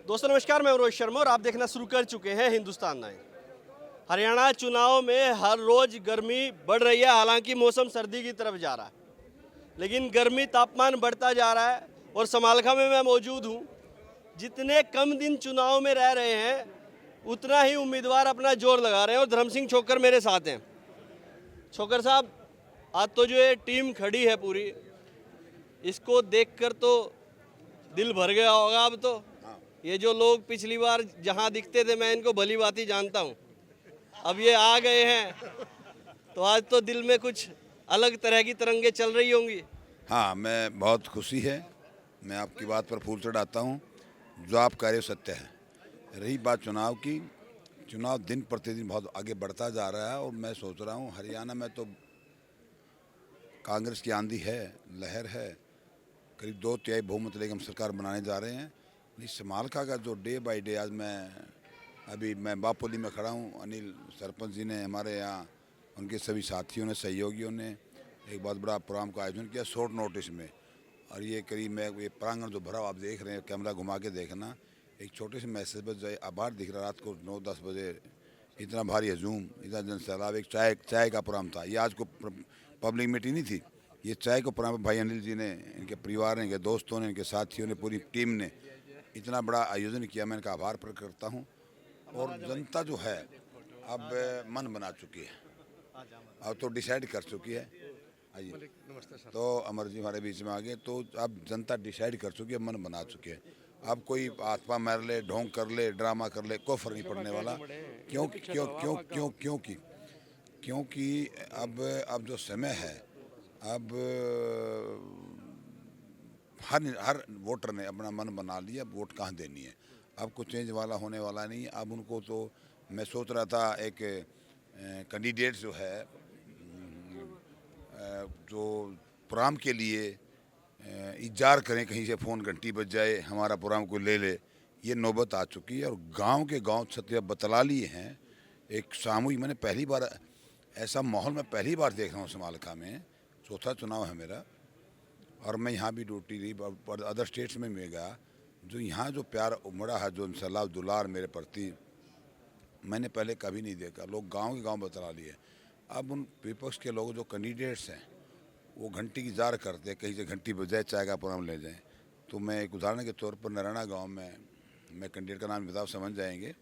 दोस्तों नमस्कार, मैं रोहित शर्मा और आप देखना शुरू कर चुके हैं हिंदुस्तान नाइन। हरियाणा चुनाव में हर रोज गर्मी बढ़ रही है, हालांकि मौसम सर्दी की तरफ जा रहा है, लेकिन गर्मी तापमान बढ़ता जा रहा है। और समालखा में मैं मौजूद हूँ। जितने कम दिन चुनाव में रह रहे हैं, उतना ही उम्मीदवार अपना जोर लगा रहे हैं और धर्म सिंह छोकर मेरे साथ हैं। छोकर साहब, आज तो जो ये टीम खड़ी है पूरी, इसको देखकर तो दिल भर गया होगा। अब तो ये जो लोग पिछली बार जहां दिखते थे, मैं इनको भली भांति जानता हूं, अब ये आ गए हैं, तो आज तो दिल में कुछ अलग तरह की तरंगे चल रही होंगी। हाँ, मैं बहुत खुशी है। मैं आपकी बात पर फूल चढ़ाता हूँ। जो आप कह रहे हो सत्य है। रही बात चुनाव की, चुनाव दिन प्रतिदिन बहुत आगे बढ़ता जा रहा है और मैं सोच रहा हूँ हरियाणा में तो कांग्रेस की आंधी है, लहर है। करीब 2/3 बहुमत लेकर हम सरकार बनाने जा रहे हैं। इस समालखा का जो डे बाय डे, आज मैं बापोली में खड़ा हूँ। अनिल सरपंच जी ने हमारे यहाँ, उनके सभी साथियों ने, सहयोगियों ने एक बहुत बड़ा प्रोग्राम का आयोजन किया शॉर्ट नोटिस में। और ये करीब मैं ये प्रांगण जो भरा आप देख रहे हैं, कैमरा घुमा के देखना, एक छोटे से मैसेज पर जो आभार दिख रहा। रात को 9-10 बजे इतना भारी हजूम, इतना जनसैलाब। एक चाय का प्रोग्राम था। ये आज को पब्लिक मीटिंग नहीं थी, ये चाय को प्रोग्राम भाई अनिल जी ने, इनके परिवार ने, इनके दोस्तों ने, इनके साथियों ने, पूरी टीम ने इतना बड़ा आयोजन किया। मैं इनका आभार प्रकट करता हूँ। और जनता जो है अब मन बना चुकी है, अब तो डिसाइड कर चुकी है। आइए, तो अमर जी हमारे बीच में आ गए। तो अब जनता डिसाइड कर चुकी है, मन बना चुकी है। अब कोई आत्मा मार ले, ढोंग कर ले, ड्रामा कर ले, कोई फर्क नहीं पड़ने वाला। क्यों क्यों क्यों क्यों क्योंकि क्योंकि अब जो समय है, अब हर वोटर ने अपना मन बना लिया, अब वोट कहाँ देनी है। अब कुछ चेंज वाला होने वाला नहीं। अब उनको तो मैं सोच रहा था एक कैंडिडेट जो है, जो प्रोग्राम के लिए इंतजार करें, कहीं से फ़ोन घंटी बज जाए, हमारा प्रोग्राम कोई ले ले, ये नौबत आ चुकी है। और गांव के गांव छत्तीस बतला लिए हैं। एक सामूहिक, मैंने पहली बार ऐसा माहौल मैं पहली बार देख रहा हूँ समालखा में। चौथा चुनाव है मेरा और मैं यहाँ भी ड्यूटी रही और अदर स्टेट्स में भी गया। जो यहाँ जो प्यार उमड़ा है, जो सलाह दुलार मेरे प्रति, मैंने पहले कभी नहीं देखा। लोग गांव के गांव बतला लिए। अब उन विपक्ष के लोग जो कैंडिडेट्स हैं, वो घंटी की जार करते हैं, कहीं से घंटी बजाए चाय का प्रोग्राम ले जाएं। तो मैं एक उदाहरण के तौर पर नराना गांव में, मैं कैंडिडेट का नाम बताओ, समझ जाएंगे।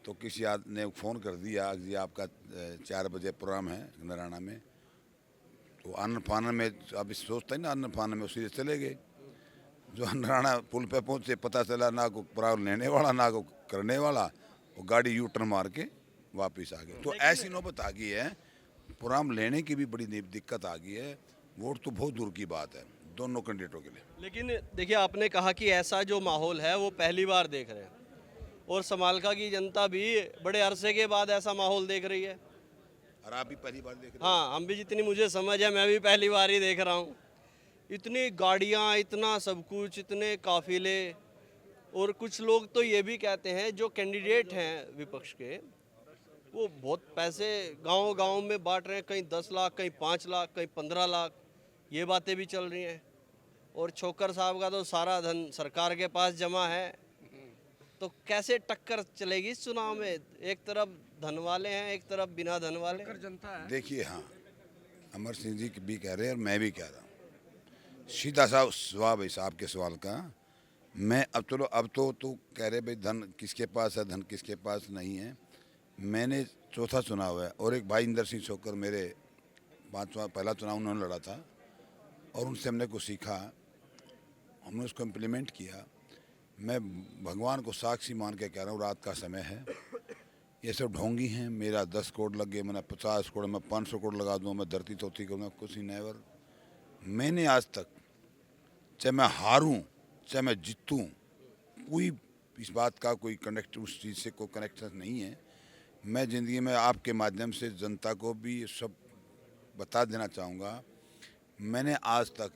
तो किसी आदमी ने फ़ोन कर दिया जी आपका 4 बजे प्रोग्राम है नराना में। तो अन्न पान में, अब इस सोचते हैं ना, अन्न पान में उसी से चले गए। जो नराना पुल पे पहुँचे, पता चला ना को प्रोग्राम लेने वाला ना को करने वाला, वो गाड़ी यू टर्न मार के वापस आ गए। तो ऐसी नौबत आ गई है। प्रोग्राम लेने की भी बड़ी दिक्कत आ गई है। वोट तो बहुत दूर की बात है दोनों कैंडिडेटों के लिए। लेकिन देखिए, आपने कहा कि ऐसा जो माहौल है वो पहली बार देख रहे हैं, और समालखा की जनता भी बड़े अरसे के बाद ऐसा माहौल देख रही है। और आप भी पहली बार देख रहे हो? हाँ, हम भी, जितनी मुझे समझ है, मैं भी पहली बार ही देख रहा हूँ। इतनी गाड़ियाँ, इतना सब कुछ, इतने काफिले। और कुछ लोग तो ये भी कहते हैं, जो कैंडिडेट हैं विपक्ष के, वो बहुत पैसे गांव गांव में बांट रहे हैं, कहीं 10 लाख, कहीं 5 लाख, कहीं 15 लाख, ये बातें भी चल रही हैं। और छोकर साहब का तो सारा धन सरकार के पास जमा है। तो कैसे टक्कर चलेगी इस चुनाव में? एक तरफ धन वाले हैं, एक तरफ बिना धन वाले। जनता है। देखिए, हाँ, अमर सिंह जी भी कह रहे हैं और मैं भी कह रहा हूँ। सीधा सा जवाब है साहब के सवाल का। मैं अब चलो, अब तो कह रहे भाई धन किसके पास है, धन किसके पास नहीं है। मैंने चौथा चुनाव है और एक भाई इंदर सिंह छोकर मेरे पहला चुनाव उन्होंने लड़ा था और उनसे हमने कुछ सीखा, हमने उसको इम्प्लीमेंट किया। मैं भगवान को साक्षी मान के कह रहा हूँ, रात का समय है, ये सब ढोंगी हैं। मेरा 10 करोड़ लग गए, मैंने 50 करोड़, मैं 500 करोड़ लगा दूँ, मैं धरती तोती करूँगा, कुछ ही नेवर। मैंने आज तक, चाहे मैं हारूं चाहे मैं जीतूं, कोई इस बात का कोई कनेक्ट, उस चीज़ से कोई कनेक्शन नहीं है। मैं ज़िंदगी में आपके माध्यम से जनता को भी ये सब बता देना चाहूँगा, मैंने आज तक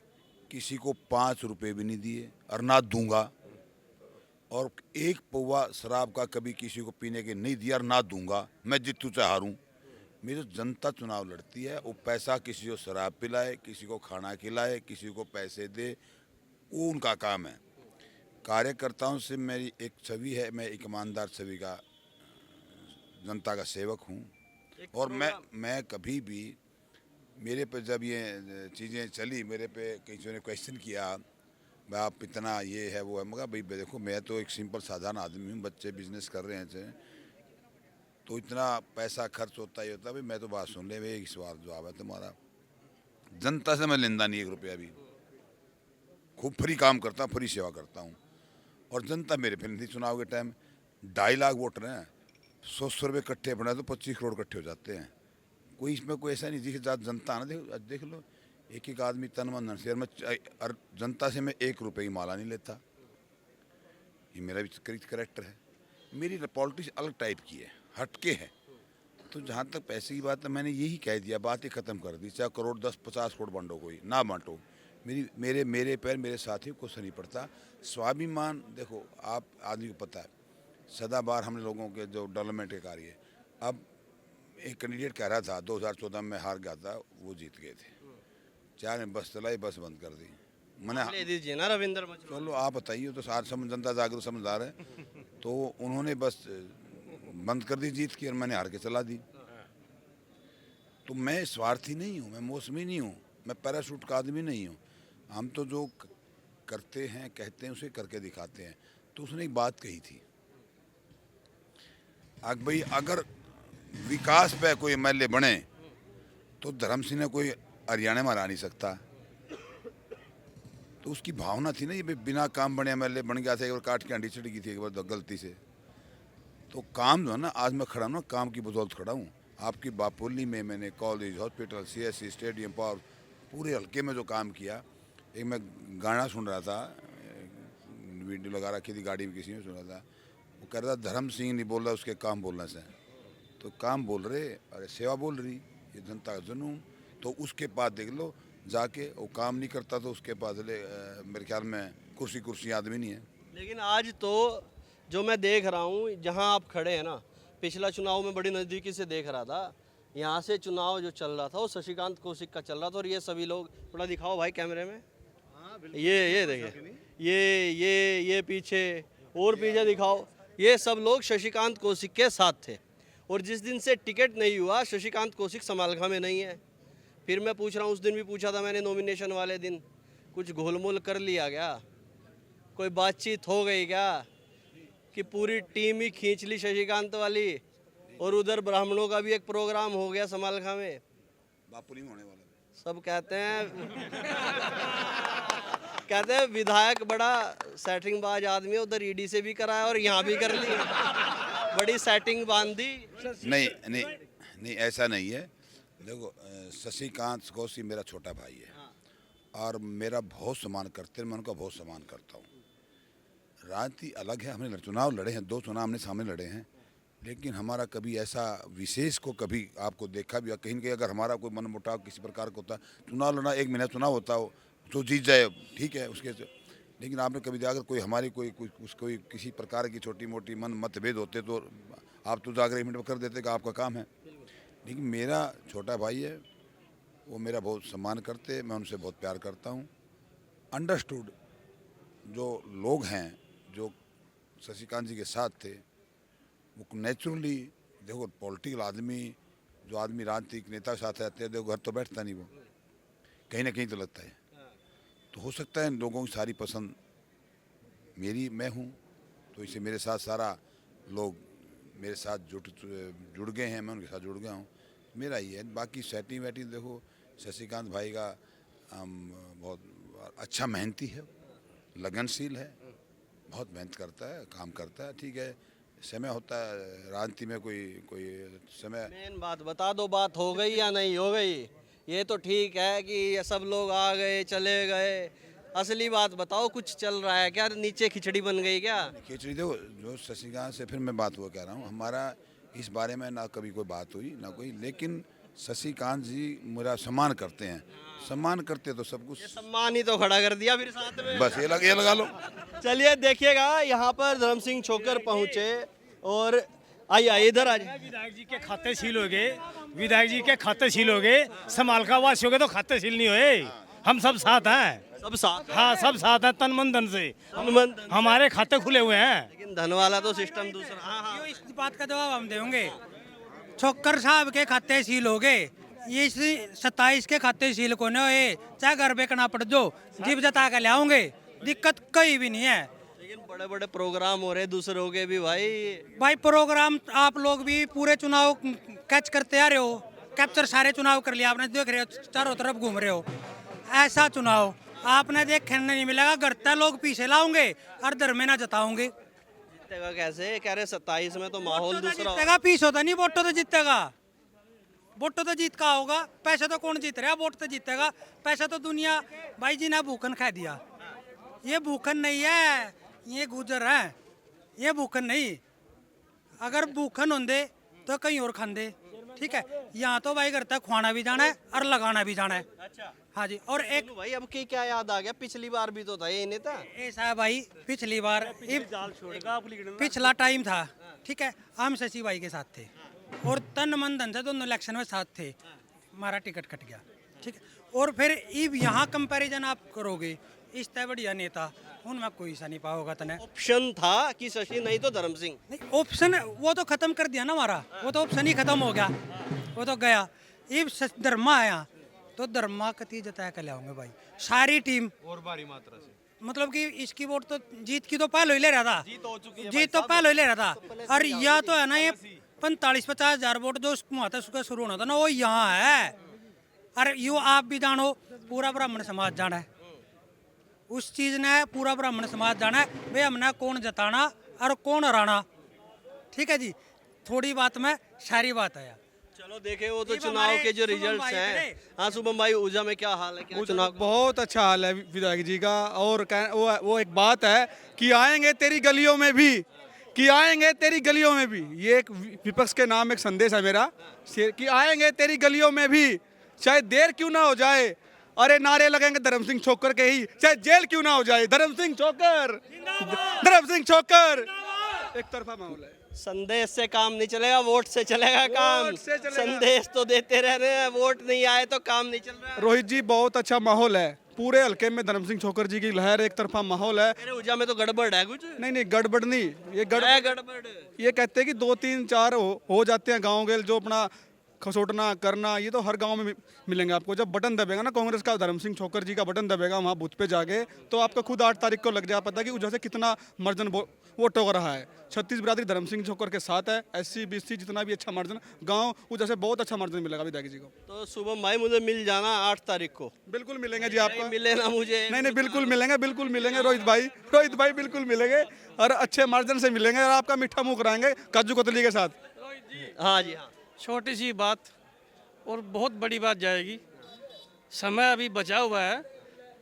किसी को 5 रुपए भी नहीं दिए और ना दूंगा। और एक पौवा शराब का कभी किसी को पीने के नहीं दिया और ना दूंगा। मैं जीतूं चाहे हारूं। मेरी जनता चुनाव लड़ती है, वो पैसा किसी को शराब पिलाए, किसी को खाना खिलाए, किसी को पैसे दे, वो उनका काम है। कार्यकर्ताओं से मेरी एक छवि है, मैं एक ईमानदार छवि का जनता का सेवक हूँ। और मैं कभी भी, मेरे पे जब ये चीज़ें चली, मेरे पे किसी ने क्वेश्चन किया भाई आप इतना ये है वो है, मगर भाई देखो मैं तो एक सिंपल साधारण आदमी हूँ, बच्चे बिजनेस कर रहे हैं तो इतना पैसा खर्च होता ही होता है। भाई मैं तो बात सुन ले, भाई एक सवाल जवाब है तुम्हारा, जनता से मैं लेनदा नहीं 1 रुपया भी, खूब फ्री काम करता हूँ, फ्री सेवा करता हूँ। और जनता मेरे पे नहीं थी। चुनाव के टाइम 2.5 लाख वोटर हैं, 100 रुपये इकट्ठे बनाए तो 25 करोड़ इकट्ठे हो जाते हैं। कोई इसमें कोई ऐसा नहीं जिसके साथ जनता ना देख लो, एक एक आदमी तन मन धन से, मैं जनता से मैं 1 रुपये की माला नहीं लेता। ये मेरा भी करेक्टर है। मेरी पॉलिटिक्स अलग टाइप की है, हटके है। तो जहाँ तक पैसे की बात है, मैंने यही कह दिया, बात ही ख़त्म कर दी। चाहे करोड़ 10-50 करोड़ बांटो, कोई ना बांटो, मेरे पैर मेरे साथी को कुछ नहीं पड़ता। स्वाभिमान देखो, आप आदमी को पता है सदाबहार हम लोगों के जो डेवलपमेंट के कार्य है। अब एक कैंडिडेट कह रहा था 2014 में हार गया था, वो जीत गए थे, 4 में बस चलाई, बस बंद कर दी। मैंने ले दीजिए ना रविंद्र मजरोल। चलो आप बताइए, तो सार जनता जागरूक समझदार है, तो उन्होंने बस बंद कर दी जीत की, और मैंने हार के चला दी। तो मैं स्वार्थी नहीं हूँ, मैं मौसमी नहीं हूँ, मैं पैराशूट का आदमी नहीं हूँ। हम तो जो करते हैं कहते हैं उसे करके दिखाते हैं। तो उसने एक बात कही थी, भाई अगर विकास पे कोई एमएलए बने तो धर्म सिंह ने कोई हरियाणा में हरा नहीं सकता। तो उसकी भावना थी ना, ये बिना काम बने एमएलए बन गया था, एक बार काट के अंडी चढ़ गई थी एक बार गलती से। तो काम जो है ना, आज मैं खड़ा हूँ ना, काम की बदौलत खड़ा हूँ। आपकी बापुल्ली में मैंने college, hospital, CSC, stadium, power, पूरे हल्के में जो काम किया। एक मैं गाना सुन रहा था, वीडियो लगा रखी थी गाड़ी में, किसी में सुन रहा था, वो कह रहा था धर्म सिंह नहीं बोल रहा उसके काम बोलने से। तो काम बोल रहे, अरे सेवा बोल रही, ये जनता का जुनून। तो उसके पास देख लो जाके, वो काम नहीं करता तो उसके पास मेरे ख्याल में कुर्सी आदमी नहीं है। लेकिन आज तो जो मैं देख रहा हूँ, जहाँ आप खड़े हैं ना, पिछला चुनाव में बड़ी नज़दीकी से देख रहा था। यहाँ से चुनाव जो चल रहा था वो शशिकांत कौशिक का चल रहा था, और ये सभी लोग, थोड़ा दिखाओ भाई कैमरे में, ये देखिए, ये पीछे, और पीछे दिखाओ, ये सब लोग शशिकांत कौशिक के साथ थे। और जिस दिन से टिकट नहीं हुआ, शशिकांत कौशिक समालखा में नहीं है। फिर मैं पूछ रहा हूँ, उस दिन भी पूछा था मैंने, नॉमिनेशन वाले दिन कुछ घोलमोल कर लिया क्या, कोई बातचीत हो गई क्या, कि पूरी टीम ही खींच ली शशिकांत वाली, और उधर ब्राह्मणों का भी एक प्रोग्राम हो गया समालखा में। बापुली में होने वाला सब कहते हैं विधायक बड़ा सेटिंगबाज आदमी है, उधर ईडी से भी कराया और यहाँ भी कर ली, बड़ी सेटिंग बांध दी। नहीं ऐसा नहीं है। देखो शशिकांत कौशिक मेरा छोटा भाई है, और मेरा बहुत सम्मान करते हैं, मैं उनका बहुत सम्मान करता हूँ। राजनीति अलग है, हमने चुनाव लड़े हैं, 2 चुनाव हमने सामने लड़े हैं, लेकिन हमारा कभी ऐसा विशेष को कभी आपको देखा भी, कहीं न कहीं अगर हमारा कोई मनमुटाव किसी प्रकार का होता, चुनाव लड़ना 1 महीना चुनाव होता हो तो जीत जाए ठीक है उसके, लेकिन आपने कभी अगर कोई हमारी कोई किसी प्रकार की छोटी मोटी मतभेद होते तो आप तो जाकर 1 मिनट में कर देते कि आपका काम है। लेकिन मेरा छोटा भाई है, वो मेरा बहुत सम्मान करते, मैं उनसे बहुत प्यार करता हूँ। अंडरस्टूड जो लोग हैं जो शशिकांत जी के साथ थे, वो नेचुरली, देखो पॉलिटिकल आदमी, जो आदमी राजनीतिक नेता के साथ रहते हैं, देखो घर तो बैठता नहीं, वो कहीं ना कहीं तो लगता है। तो हो सकता है लोगों की सारी पसंद मैं हूँ, तो इसे मेरे साथ सारा लोग मेरे साथ जुड़ गए हैं, मैं उनके साथ जुड़ गया हूँ, मेरा ही है। बाकी सेटिंग वेटिंग देखो, शशिकांत भाई का बहुत अच्छा मेहनती है, लगनशील है, बहुत मेहनत करता है, काम करता है। ठीक है, समय होता है राजनीति में, कोई समय। मेन बात बता दो, बात हो गई या नहीं हो गई? ये तो ठीक है कि ये सब लोग आ गए चले गए, असली बात बताओ, कुछ चल रहा है क्या? नीचे खिचड़ी बन गई क्या? खिचड़ी देखो, जो शशिकांत से फिर मैं बात हुआ कह रहा हूँ, हमारा इस बारे में ना कभी कोई बात हुई ना कोई, लेकिन शशिकांत जी मेरा सम्मान करते हैं, सम्मान करते तो सब कुछ। सम्मान ही तो खड़ा कर दिया फिर साथ में, बस ये लगा लो। चलिए देखिएगा, यहाँ पर धर्म सिंह छोकर पहुँचे, और आइए इधर आ जाइए। विधायक जी के खाते सील हो गए, विधायक जी के खाते सील हो गए, समालखा वासियों के तो खाते सील नहीं हुए, हम सब साथ हैं। सब साथ हाँ सब साथ हैं तन मन धन से। हनुमान धन। हमारे खाते खुले हुए हैं। लेकिन धन वाला तो सिस्टम दूसरा। हाँ हाँ यो इस बात का जवाब हम देंगे। छोकर साहब के खाते सील हो गए, ये इस 27 के खाते सील को न होए, चाहे घर बेचना पड़ जो, जीव जता के लाओगे, दिक्कत कहीं भी नहीं है। लेकिन बड़े बड़े प्रोग्राम हो रहे दूसरों के भी भाई। भाई प्रोग्राम आप लोग भी पूरे चुनाव कैच करते आ रहे हो, कैप्चर सारे चुनाव कर लिया आपने, देख रहे हो चारों तरफ घूम रहे हो। ऐसा चुनाव आपने देखने नहीं मिलेगा, गढ़ते लोग पीछे लाओगे और दर में ना जताओगे। जीतेगा कैसे? कह रहे 27 में तो माहौल वोटो तो दूसरा जीतेगा, पीस होता नहीं, वोटो तो जीतेगा। वोटो तो जीत का होगा, पैसे तो कौन जीत रहा है, वोट तो जीतेगा। पैसा तो दुनिया भाई जी ने भूखन खा दिया। ये भूखन नहीं है, ये गुजर है, ये भूखन नहीं। अगर भूखन होंगे तो कहीं और खांदे, ठीक है। यहाँ तो भाई करता खुआना भी जाना है और लगाना भी जाना है। अच्छा हाँ जी। और एक भाई अब की क्या याद आ गया? पिछली बार भी तो था ये नेता। ऐसा है भाई, पिछली बार पिछला टाइम था, ठीक है, हम शशि भाई के साथ थे और तन मन धन से दोनों इलेक्शन में साथ थे। हमारा टिकट कट गया, ठीक है। और फिर अब यहाँ कंपैरिजन आप करोगे, इस तरह बढ़िया नेता उनमें कोई सा नहीं पाओगा तने। ऑप्शन था कि शशि नहीं तो धर्म सिंह। नहीं, ऑप्शन वो तो खत्म कर दिया ना हमारा, वो तो ऑप्शन ही खत्म हो गया, वो तो गया। अब धर्मा आया तो धर्मा कति जता के लाओगे भाई, सारी टीम और भारी मात्रा से। मतलब कि इसकी वोट तो जीत की तो पहले ही ले रहा था, जीत तो पहले ही ले रहा था। और यह तो है ना, ये 45-50 हजार वोट जो वहाँ तक उसका शुरू होना था ना, वो यहाँ है। और यूँ आप भी जानो, पूरा ब्राह्मण समाज जाना है उस चीज ने, पूरा ब्राह्मण समाज जाना है भाई हमने कौन जताना और कौन हराना, ठीक है जी। थोड़ी बात में सारी बात है। चलो देखे वो तो ये चुनाव हमारे के जो शुभम रिजल्ट्स भाई हैं। खड़े। हाँ शुभम भाई, ऊर्जा में क्या हाल है? क्या चुनाव का? बहुत अच्छा हाल है विधायक जी का। और वो एक बात है कि आएंगे तेरी गलियों में भी, कि आएंगे तेरी गलियों में भी। ये एक विपक्ष के नाम एक संदेश है मेरा कि आएंगे तेरी गलियों में भी, चाहे देर क्यों ना हो जाए। अरे नारे लगेंगे धर्म सिंह छोकर के ही, चाहे जेल क्यों ना हो जाए। धर्म सिंह छोकर, धर्म सिंह छोकर। एक तरफा माहौल है। संदेश से काम नहीं चलेगा, वोट से चलेगा काम। वोट से चलेगा। संदेश तो देते रह रहे हैं, वोट नहीं आए तो काम नहीं चल रहा है। रोहित जी बहुत अच्छा माहौल है, पूरे हल्के में धर्म सिंह छोकर जी की लहर, एक तरफा माहौल है। अरे ऊर्जा में तो गड़बड़ है कुछ। नहीं गड़बड़ नहीं, ये है गड़बड़। ये कहते हैं कि 2-3-4 हो जाते हैं गाँव के जो अपना खसोटना करना, ये तो हर गांव में मिलेंगे आपको। जब बटन दबेगा ना कांग्रेस का, धर्म सिंह छोकर जी का बटन दबेगा वहाँ बूथ पे जाके, तो आपको खुद 8 तारीख को लग जाए पता कि उधर से कितना मार्जिन वोट हो रहा है। 36 बिरादरी धर्म सिंह छोकर के साथ है, SC BC जितना भी अच्छा मार्जिन गाँव उधर से बहुत अच्छा मार्जिन मिलेगा विधायक जी को। तो शुभम भाई मुझे मिल जाना 8 तारीख को। बिल्कुल मिलेंगे जी आपको। मिले ना मुझे। नहीं बिल्कुल मिलेंगे, बिल्कुल मिलेंगे रोहित भाई बिल्कुल मिलेंगे और अच्छे मार्जिन से मिलेंगे और आपका मीठा मुंह कराएंगे काजू कतली के साथ। हाँ जी हाँ। छोटी सी बात और बहुत बड़ी बात जाएगी। समय अभी बचा हुआ है।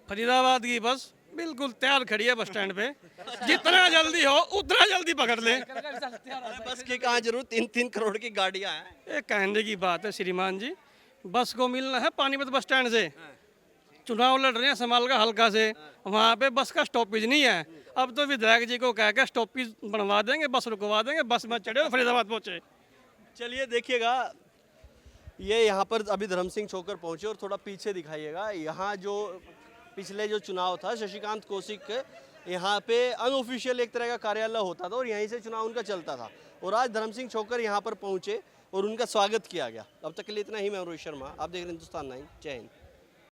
फरीदाबाद की बस बिल्कुल तैयार खड़ी है बस स्टैंड पे, जितना जल्दी हो उतना जल्दी पकड़ लें। अरे बस की कहाँ जरूर, 3-3 करोड़ की गाड़ियाँ हैं। ये कहने की बात है श्रीमान जी, बस को मिलना है पानीपत बस स्टैंड से। चुनाव लड़ रहे हैं समाल का हल्का से, वहाँ पे बस का स्टॉपेज नहीं है। अब तो विधायक जी को कह के स्टॉपेज बनवा देंगे, बस रुकवा देंगे, बस में चढ़े फरीदाबाद पहुँचे। चलिए देखिएगा, ये यहाँ पर अभी धर्म सिंह छोकर पहुँचे और थोड़ा पीछे दिखाइएगा। यहाँ जो पिछले जो चुनाव था शशिकांत कौशिक के, यहाँ पे अनऑफिशियल एक तरह का कार्यालय होता था और यहीं से चुनाव उनका चलता था। और आज धर्म सिंह छोकर यहाँ पर पहुँचे और उनका स्वागत किया गया। अब तक के लिए इतना ही। मैं रोहित शर्मा, आप देख रहे हैं हिंदुस्तान 9। जय हिंद।